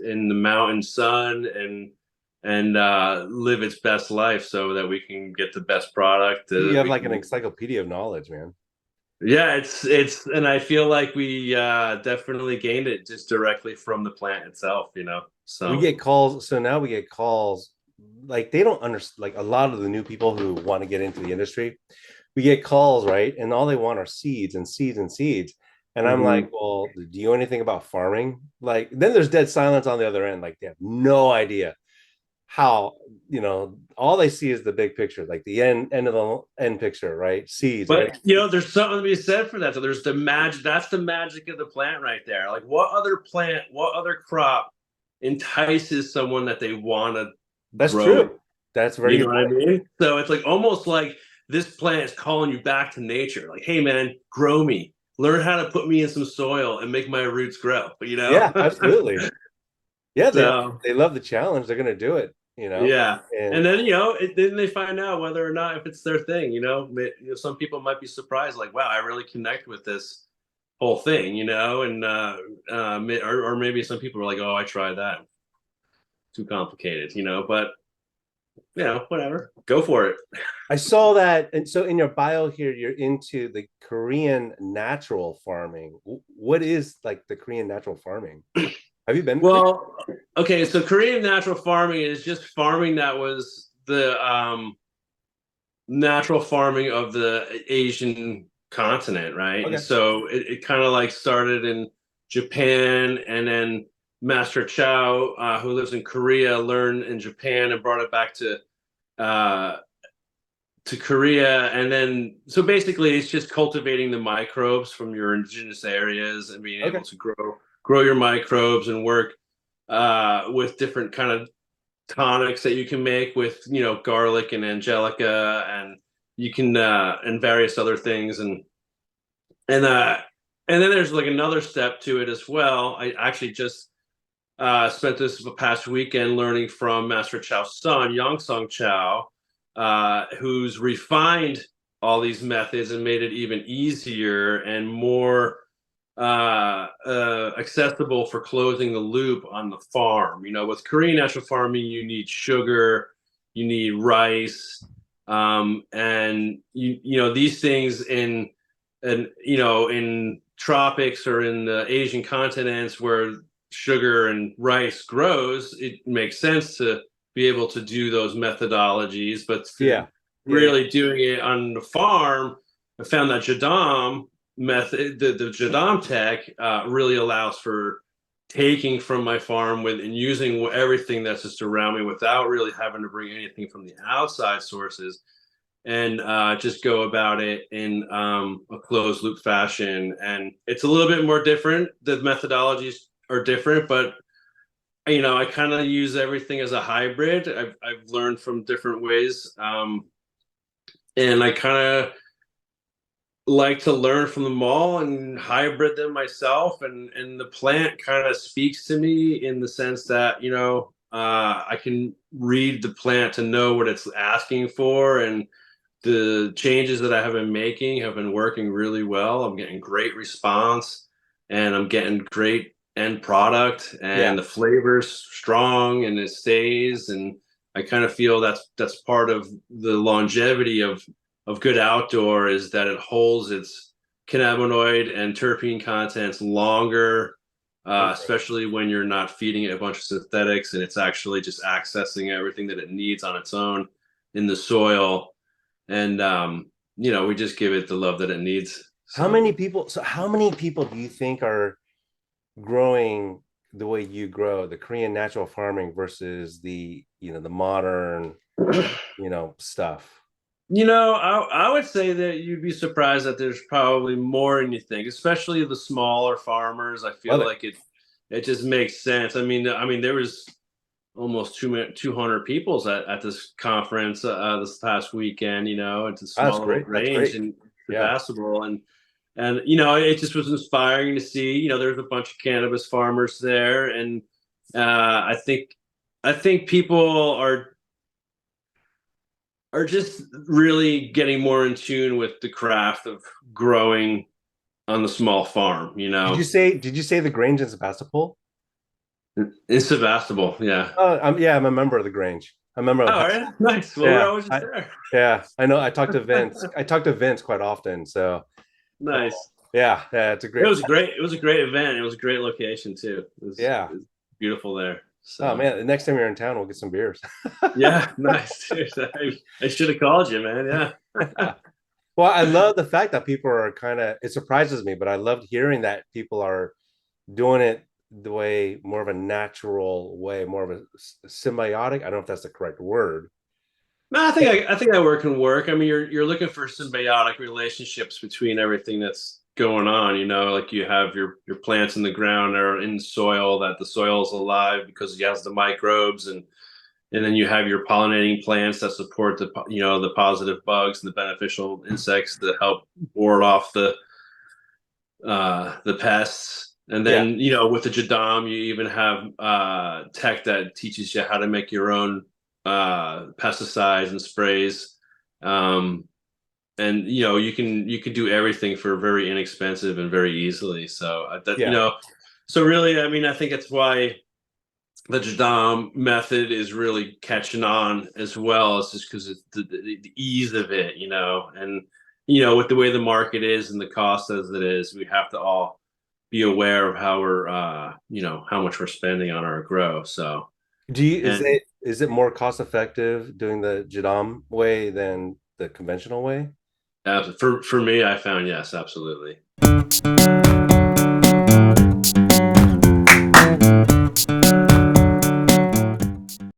In the mountain sun and live its best life so that we can get the best product You that have we like an can. encyclopedia of knowledge, man. Yeah, it's and I feel like we definitely gained it just directly from the plant itself, We so get calls, so now we get calls like they don't understand. Like a lot of the new people who want to get into the industry, we get calls, right? And all they want are seeds and seeds and seeds. And I'm like, mhm. well, do you know anything about farming? Like, then there's dead silence on the other end. Like, they have no idea how, all they see is the big picture, like the end of the end picture, right? Seeds. I got But there's something to be said for that. So there's the magic. That's the magic of the plant right there. Like, what other plant, what other crop entices someone that they want to That's grow it? true. That's a very You know good what I point. mean? So it's like almost like this plant is calling you back to nature. Like, hey man, grow me. Learn how to put me in some soil and make my roots grow. Yeah, absolutely. Yeah, So they love the challenge. They're gonna do it, yeah. And and then then they find out whether or not if it's their thing. Some people might be surprised, like, wow, I really connect with this whole thing. And or maybe some people are like, oh, I tried that, too complicated. But whatever, go for it. I saw that. And so in your bio here, you're into the Korean natural farming. What is like the Korean natural farming? Have you been to Korea? Well, okay, so Korean natural farming is just farming that was the natural farming of the Asian continent, right? And Okay. so it kind of like started in Japan, and then Master Chow, who lives in Korea, learned in Japan and brought it back uh, to Korea. And then, so basically, it's just cultivating the microbes from your indigenous areas and being Okay. able to grow your microbes and work with different kind of tonics that you can make with garlic and angelica, and you can and various other things, and uh and then there's like another step to it as well. I actually just spent this past weekend learning from Master Chow's son, Yang Sung Chow, who's refined all these methods and made it even easier and more accessible for closing the loop on the farm. With Korean natural farming, you need sugar, you need rice, and these things in tropics or in the Asian continents where sugar and rice grows, it makes sense to be able to do those methodologies. But Yeah. Yeah. Yeah. really doing it on the farm, I found that Jadam method, the Jadam tech, really allows for taking from my farm with and using everything that's just around me without really having to bring anything from the outside sources, and just go about it in a closed loop fashion. And it's a little bit more different. The methodologies are different, but I kind of use everything as a hybrid. I've learned from different ways, and I kind of like to learn from them all and hybrid them myself. And the plant kind of speaks to me in the sense that I can read the plant to know what it's asking for, and the changes that I have been making have been working really well. I'm getting great response, and I'm getting great end product, Yeah. and the flavor's strong and it stays. And I kind of feel that's part of the longevity of good outdoor, is that it holds its cannabinoid and terpene contents longer, Okay. especially when you're not feeding it a bunch of synthetics and it's actually just accessing everything that it needs on its own in the soil. And we just give it the love that it needs. So How many people do you think are growing the way you grow, the Korean natural farming versus the modern, stuff? I would say that you'd be surprised that there's probably more than you think, especially the smaller farmers. I Love feel it. like it just makes sense. I mean, there was almost 200 people at this conference this past weekend. It's a That's small little great. That's range great. in Yeah. Sebastopol, and it just was inspiring to see. There's a bunch of cannabis farmers there, and I think people are are just really getting more in tune with the craft of growing on the small farm, you know. Did you say the Grange in Sebastopol? In Sebastopol, yeah. Oh, yeah, I'm a member of the Grange. I remember. Oh, all right. Nice. Well, I Yeah, was just there. I know. I talk to Vince. I talk to Vince quite often. So Nice. yeah, it's a great. It was a great event. It was a great location too. Yeah. It was beautiful there. Oh So man, the next time you're in town, we'll get some beers. yeah, nice. I should have called you, man. Yeah. Yeah. Well, I love the fact that people are kind of. It surprises me, but I loved hearing that people are doing it the way more of a natural way, more of a symbiotic. I don't know if that's the correct word. No, I think that word can work. I mean, you're looking for symbiotic relationships between everything that's going on. You know, like you have your plants in the ground or in soil, that the soil is alive because it has the microbes, and then you have your pollinating plants that support the positive bugs and the beneficial insects that help ward off the pests. And Yeah, then, with the Jadam, you even have tech that teaches you how to make your own pesticides and sprays. Um, and you can do everything for very inexpensive and very easily. So yeah, so really, I mean, I think it's why the Jadam method is really catching on as well. It's just because it's the ease of it, and with the way the market is and the cost as it is, we have to all be aware of how we're how much we're spending on our grow. So and is it more cost effective doing the Jadam way than the conventional way? for me, I found yes, absolutely.